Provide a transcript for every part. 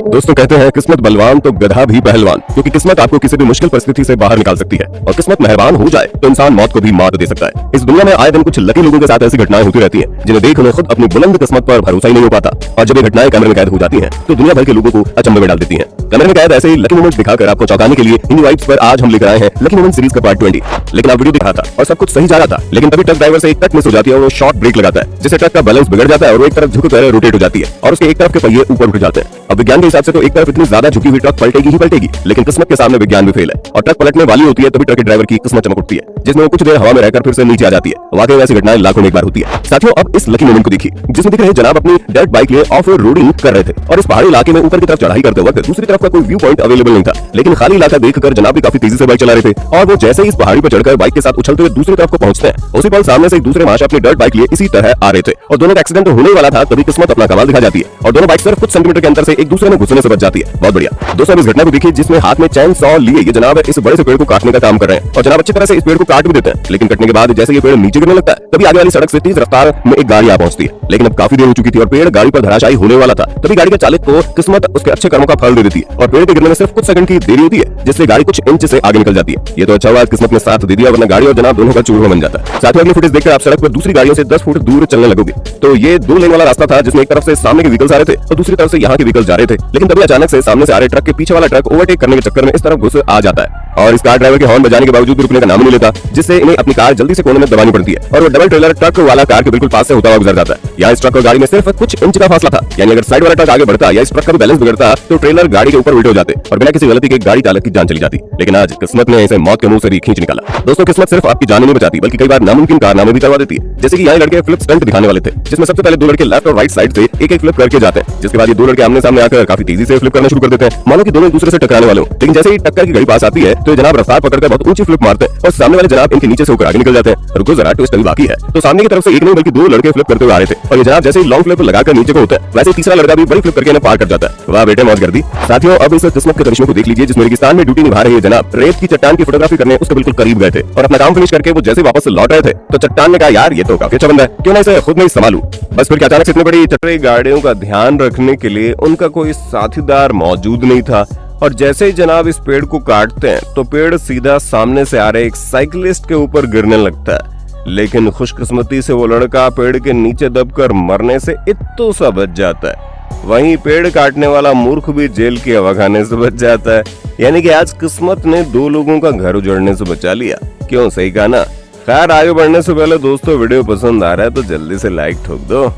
दोस्तों कहते हैं किस्मत बलवान तो गधा भी पहलवान, क्योंकि किस्मत आपको किसी भी मुश्किल परिस्थिति से बाहर निकाल सकती है और किस्मत मेहरबान हो जाए तो इंसान मौत को भी मात दे सकता है। इस दुनिया में आए दिन कुछ लकी लोगों के साथ ऐसी घटनाएं होती रहती हैं जिन्हें देख उन्हें खुद अपनी बुलंद किस्मत पर भरोसा ही नहीं हो पाता, और जब ये घटनाएं कैमरे में कैद हो जाती हैं तो दुनिया भर के लोगों को अचंभे में डाल देती हैं। कैमरे में कैद ऐसे ही लकी मोमेंट्स दिखाकर आपको चौंकाने के लिए इन वाइब्स पर आज हम लेकर आए हैं लकी मोमेंट सीरीज का पार्ट 20। लेकिन आप वीडियो दिखा था और सब कुछ सही जा रहा था, लेकिन तभी ट्रक ड्राइवर से एक कट मिस हो जाती है और वो शॉर्ट ब्रेक लगाता है, जिससे ट्रक का बैलेंस बिगड़ जाता है और वो एक तरफ झुककर रोटेट हो जाती है और उसके एक तरफ के पहिए ऊपर उठ जाते हैं। अब विज्ञान के हिसाब से तो एक तरफ इतनी ज्यादा झुकी हुई ट्रक पलटेगी ही पलटेगी, लेकिन किस्मत के सामने विज्ञान भी फेल है और ट्रक पलटने वाली होती है तभी ट्रक के ड्राइवर की किस्मत चमक उठती है, जिसमें वो कुछ देर हवा में रहकर फिर से नीचे आ जाती है। वाकई ऐसी घटनाएं लाखों में एक बार होती है। साथियों, अब इस लकी मोमेंट को देखिए जिसमें दिख रहे जनाब अपनी डर्ट बाइक लिए ऑफ रोडिंग कर रहे थे और इस पहाड़ी इलाके में ऊपर की तरफ चढ़ाई करते वक्त दूसरी तरफ का कोई व्यू पॉइंट अवेलेबल नहीं था, लेकिन खाली इलाका देखकर जनाब भी काफी तेजी से बाइक चला रहे थे और वो जैसे ही इस पहाड़ी पर चढ़कर बाइक के साथ उछलते हुए दूसरी तरफ को पहुंचते हैं, उसी पल सामने से एक दूसरे महाशय अपनी डर्ट बाइक लिए इसी तरह आ रहे थे और दोनों का एक्सीडेंट होने वाला था। तभी किस्मत अपना कमाल दिखा जाती है और दोनों बाइक सिर्फ कुछ सेंटीमीटर के अंतर से एक दूसरे में घुसने से बच जाती है। बहुत बढ़िया। दोस्तों, इस घटना को देखिए जिसमें हाथ में चैन सॉ लिए ये जनाब इस बड़े से पेड़ को काटने का काम कर रहे हैं और जनाब अच्छी तरह से इस पेड़ को काट भी देते हैं, लेकिन कटने के बाद जैसे ये पेड़ नीचे गिरने लगता है तभी आगे वाली सड़क से तेज रफ्तार में एक गाड़ी आ पहुंचती है, लेकिन अब काफी देर हो चुकी थी और पेड़ गाड़ी पर धराशायी होने वाला था। तभी गाड़ी के चालक को किस्मत उसके अच्छे कर्मों का फल दे देती है और पेड़ के गिरने में सिर्फ कुछ सेकंड की देरी होती है, जिससे गाड़ी कुछ इंच से आगे निकल जाती है। ये तो अच्छा हुआ किस्मत ने साथ दे दिया, वरना गाड़ी और जनाब दोनों का चूरमा बन जाता है। साथियों, अगली फुटेज देखकर आप सड़क पर दूसरी गाड़ियों से 10 फुट दूर चलने लगोगे। तो ये 2 लेन वाला रास्ता था जिसमें एक तरफ से सामने के व्हीकल्स आ रहे थे और दूसरी तरफ से यहाँ के व्हीकल्स जा रहे थे, लेकिन तभी अचानक से सामने से आ रहे ट्रक के पीछे वाला ट्रक ओवरटेक करने के चक्कर में इस तरफ घुस आ जाता है और इस कार ड्राइवर के हॉर्न बजाने के बावजूद भी रुकने का नाम नहीं लेता, जिससे इन्हें अपनी कार जल्दी से कोने में दबानी पड़ती है और वो डबल ट्रेलर ट्रक वाला कार के बिल्कुल पास से होता हुआ गुजर जाता है। यहाँ इस ट्रक और गाड़ी में सिर्फ कुछ इंच का फासला था, यानी अगर साइड वाला ट्रक आगे बढ़ता या इस ट्रक का भी बैलेंस बिगड़ता तो ट्रेलर गाड़ी के ऊपर उल्टे हो जाते और बिना किसी गलती के गाड़ी चालक की जान चली जाती। लेकिन आज किस्मत ने इसे मौत के मुंह से भी खींच निकाला। दोस्तों, किस्मत सिर्फ आपकी जान नहीं बचाती बल्कि कई बार नामुमकिन कारनामे भी करवा देती है। जैसे कि यहाँ लड़के फ्लिप स्टंट दिखाने वाले थे, जिसमें सबसे पहले 2 लड़के लेफ्ट और राइट साइड से एक फ्लिप करके जाते हैं, जिसके बाद ये 2 लड़के आमने सामने आकर काफी तेजी से फ्लिप करना शुरू कर देते हैं, मानो कि दोनों एक दूसरे से टकराने वाले हो। लेकिन जैसे ही टक्कर की घड़ी पास आती है तो ये जनाब रफ्तार पकड़कर बहुत ऊंची फ्लिप मारते हैं और सामने वाले जनाब इनके नीचे से होकर आगे निकल जाते हैं। रुको जरा, ट्विस्ट अभी बाकी है। तो सामने की तरफ से एक नहीं बल्कि 2 लड़के फ्लिप करते हुए आ रहे थे और ये जनाब जैसे ही लॉन्ग फ्लिप लगाकर नीचे को होता है, वैसे तीसरा लड़का भी बड़ी फ्लिप करके इन्हें पार कर जाता है। वाह बेटे, मौज कर दी। साथियों, अब इस किस्मत के करिश्मे को देख लीजिए जिसमें रेगिस्तान में ड्यूटी निभा रहे जनाब रेत की चट्टान की फोटोग्राफी करने उसके बिल्कुल करीब गए थे और अपना काम फिनिश करके वो जैसे वापस लौट रहे थे तो चट्टान ने कहा, यार ये तो काफी अच्छा बंदा है, क्यों ना इसे खुद में ही संभालूं। बस फिर अचानक से इतनी बड़ी चटरी गाड़ियों का ध्यान रखने के लिए उनका कोई साथीदार मौजूद नहीं था और जैसे ही जनाब इस पेड़ को काटते हैं तो पेड़ सीधा सामने से आ रहे एक साइकिलिस्ट के ऊपर गिरने लगता है, लेकिन खुशकिस्मती से वो लड़का पेड़ के नीचे दबकर मरने से इत्तो सा बच जाता है। वहीं पेड़ काटने वाला मूर्ख भी जेल की हवा खाने से बच जाता है। यानी कि आज किस्मत ने 2 लोगों का घर उजड़ने से बचा लिया। क्यों, सही कहा ना। खैर, आगे बढ़ने से पहले दोस्तों, वीडियो पसंद आ रहा है तो जल्दी से लाइक ठोक दो।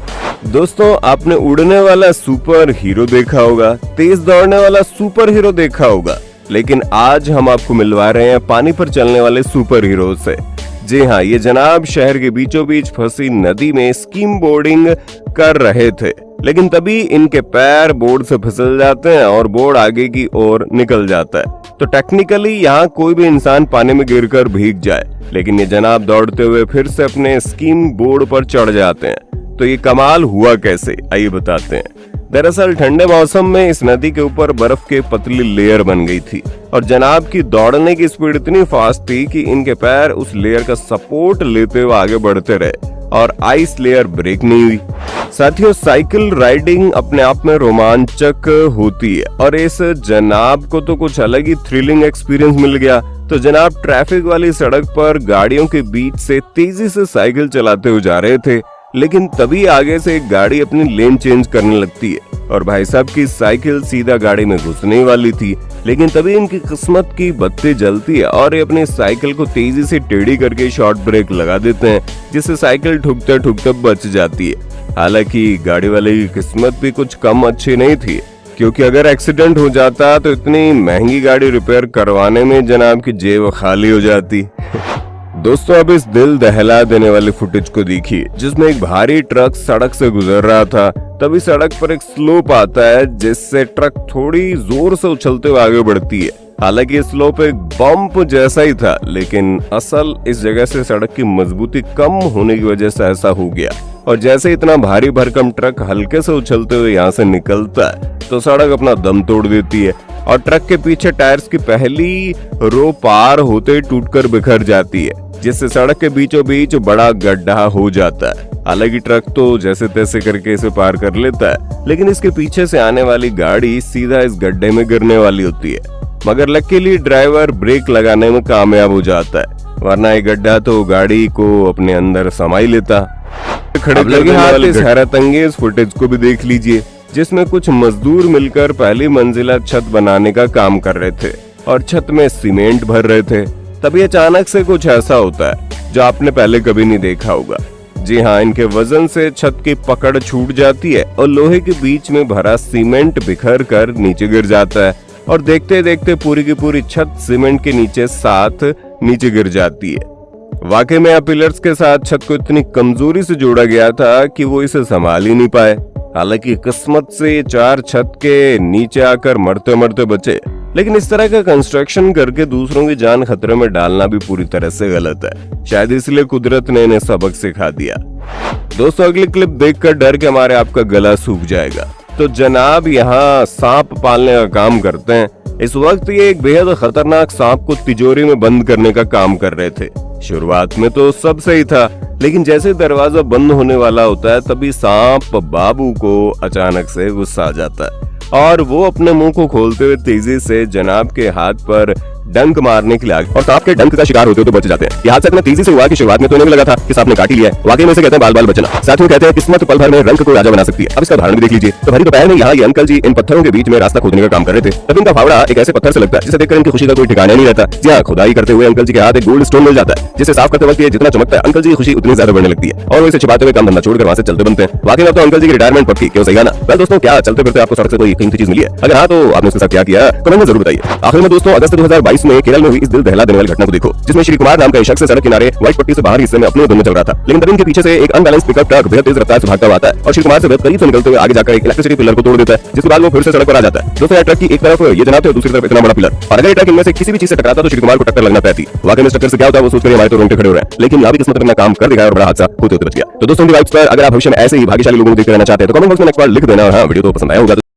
दोस्तों, आपने उड़ने वाला सुपर हीरो देखा होगा, तेज दौड़ने वाला सुपर हीरो देखा होगा, लेकिन आज हम आपको मिलवा रहे हैं पानी पर चलने वाले सुपर हीरो से। जी हाँ, ये जनाब शहर के बीचों बीच फंसी नदी में स्कीम बोर्डिंग कर रहे थे, लेकिन तभी इनके पैर बोर्ड से फिसल जाते हैं और बोर्ड आगे की ओर निकल जाता है। तो टेक्निकली यहाँ कोई भी इंसान पानी में गिरकर भीग जाए, लेकिन ये जनाब दौड़ते हुए फिर से अपने स्कीम बोर्ड पर चढ़ जाते हैं। तो ये कमाल हुआ कैसे, आइए बताते हैं। दरअसल ठंडे मौसम में इस नदी के ऊपर बर्फ की पतली लेयर बन गई थी और जनाब की दौड़ने की स्पीड इतनी फास्ट थी कि इनके पैर उस लेयर का सपोर्ट लेते हुए आगे बढ़ते रहे और आइस लेयर ब्रेक नहीं हुई। साथियों, साइकिल राइडिंग अपने आप में रोमांचक होती है और इस जनाब को तो कुछ अलग ही थ्रिलिंग एक्सपीरियंस मिल गया। तो जनाब ट्रैफिक वाली सड़क पर गाड़ियों के बीच से तेजी से साइकिल चलाते हुए जा रहे थे, लेकिन तभी आगे से एक गाड़ी अपनी लेन चेंज करने लगती है और भाई साहब की साइकिल सीधा गाड़ी में घुसने वाली थी, लेकिन तभी इनकी किस्मत की बत्ती जलती है और ये अपनी साइकिल को तेजी से टेढ़ी करके शॉर्ट ब्रेक लगा देते हैं, जिससे साइकिल ठुकते ठुकते बच जाती है। हालांकि गाड़ी वाले की किस्मत भी कुछ कम अच्छी नहीं थी, क्योंकि अगर एक्सीडेंट हो जाता तो इतनी महंगी गाड़ी रिपेयर करवाने में जनाब की जेब खाली हो जाती। दोस्तों, अब इस दिल दहला देने वाली फुटेज को देखिए जिसमें एक भारी ट्रक सड़क से गुजर रहा था। तभी सड़क पर एक स्लोप आता है जिससे ट्रक थोड़ी जोर से उछलते हुए आगे बढ़ती है। हालांकि स्लोप एक बम्प जैसा ही था, लेकिन असल इस जगह से सड़क की मजबूती कम होने की वजह से ऐसा हो गया और जैसे इतना भारी भरकम ट्रक हल्के से उछलते हुए यहाँ से निकलता है तो सड़क अपना दम तोड़ देती है और ट्रक के पीछे टायर्स की पहली रो पार होते ही टूटकर बिखर जाती है। जिससे सड़क के बीचों बीच बड़ा गड्ढा हो जाता है। हालांकि ट्रक तो जैसे तैसे करके इसे पार कर लेता है, लेकिन इसके पीछे से आने वाली गाड़ी सीधा इस गड्ढे में गिरने वाली होती है। मगर लकीली ड्राइवर ब्रेक लगाने में कामयाब हो जाता है, वरना ये गड्ढा तो गाड़ी को अपने अंदर समा ही लेता। खड़े लगे हाथ इस हैरत अंगेज फुटेज को भी देख लीजिए, जिसमें कुछ मजदूर मिलकर पहली मंजिला छत बनाने का काम कर रहे थे और छत में सीमेंट भर रहे थे। तभी अचानक से कुछ ऐसा होता है जो आपने पहले कभी नहीं देखा होगा। जी हाँ, इनके वजन से छत की पकड़ छूट जाती है और लोहे के बीच में भरा सीमेंट बिखर कर नीचे गिर जाता है और देखते देखते पूरी की पूरी छत सीमेंट के नीचे साथ नीचे गिर जाती है। वाकई में पिलर्स के साथ छत को इतनी कमजोरी से जोड़ा गया था कि वो इसे संभाल ही नहीं पाए। हालांकि किस्मत से ये 4 छत के नीचे आकर मरते मरते बचे, लेकिन इस तरह का कंस्ट्रक्शन करके दूसरों की जान खतरे में डालना भी पूरी तरह से गलत है। शायद इसलिए कुदरत ने इन्हें सबक सिखा दिया। दोस्तों, अगली क्लिप देखकर डर के मारे आपका गला सूख जाएगा। तो जनाब यहाँ सांप पालने का काम करते हैं। इस वक्त ये एक बेहद खतरनाक सांप को तिजोरी में बंद करने का काम कर रहे थे। शुरुआत में तो सब सही था, लेकिन जैसे दरवाजा बंद होने वाला होता है तभी सांप बाबू को अचानक से गुस्सा आ जाता है और वो अपने मुंह को खोलते हुए तेजी से जनाब के हाथ पर डंक मारने के लिए आगे और सांप के डंक का शिकार होते हो तो बच जाते हैं। यह इतना तेजी से हुआ कि शुरुआत में तो इन्हें लगा था कि सांप ने काट ही लिया है। वाकई में इसे कहते हैं बाल बाल बचना। साथ में कहते हैं किस्मत पल भर में रंग को राजा बना सकती है। अब इसका उदाहरण भी देख लीजिए। तो भरी दोपहर में यहाँ ये अंकल जी इन पत्थरों के बीच में रास्ता खोदने का काम कर रहे थे। तब इनका फावड़ा एक ऐसे पत्थर से लगता है जिसे देखकर इनकी खुशी का कोई ठिकाना नहीं रहता। जी हाँ, खुदाई करते हुए अंकल जी के हाथ एक गोल्ड स्टोन मिल जाता है, जिसे साफ करते वक्त ये जितना चमकता है अंकल जी की खुशी उतनी ज्यादा बढ़ने लगती है और वो इसे छिपाते हुए काम धंधा छोड़कर वहां से चलते बनते हैं। वाकई में तो अंकल जी की रिटायरमेंट पक्की, क्यों सही है ना? वेल दोस्तों, क्या चलते फिरते आपको सड़क से कोई कीमती चीज मिली है? अगर हाँ तो आपने उसके साथ क्या किया, कमेंट में जरूर बताइए। आखिर में दोस्तों, अगस्त 2022 में केरल में हुई इस दिल दहला देने वाली घटना को देखो, जिसमें श्री कुमार नाम का शख्स सड़क किनारे व्हाइट पट्टी से बाहर हिस्से में अपने धुन में चल रहा था, लेकिन तभी इनके पीछे से एक अनबैलेंस पिकअप ट्रक बेहद तेज रफ्तार से भागता हुआ आता है और श्री कुमार से बेहद करीब से निकलते हुए आगे जाकर एक इलेक्ट्रिसिटी पिलर को तोड़ देता है, जिसके बाद वो फिर से सड़क पर आ जाता है। दोस्तों, यह ट्रक की एक तरफ ये जनाब थे और दूसरी तरफ इतना बड़ा पिलर, और अगर ये ट्रक इनमें से किसी भी चीज से टकराता तो श्री कुमार को टक्कर लगना तय थी। वाकई में टक्कर से क्या होता है वो सोचकर हमारे तो रोंगटे खड़े हो रहे हैं, लेकिन यहाँ भी किस्मत अपना काम कर दिखाया और बड़ा हादसा होते होते बच गया। तो दोस्तों, की वाइब्स पर अगर आप भविष्य में ऐसे ही भाग्यशाली लोगों को देखते रहना चाहते हैं तो कमेंट बॉक्स में नेक्स्ट बार लिख देना और हाँ, वीडियो तो पसंद आया होगा।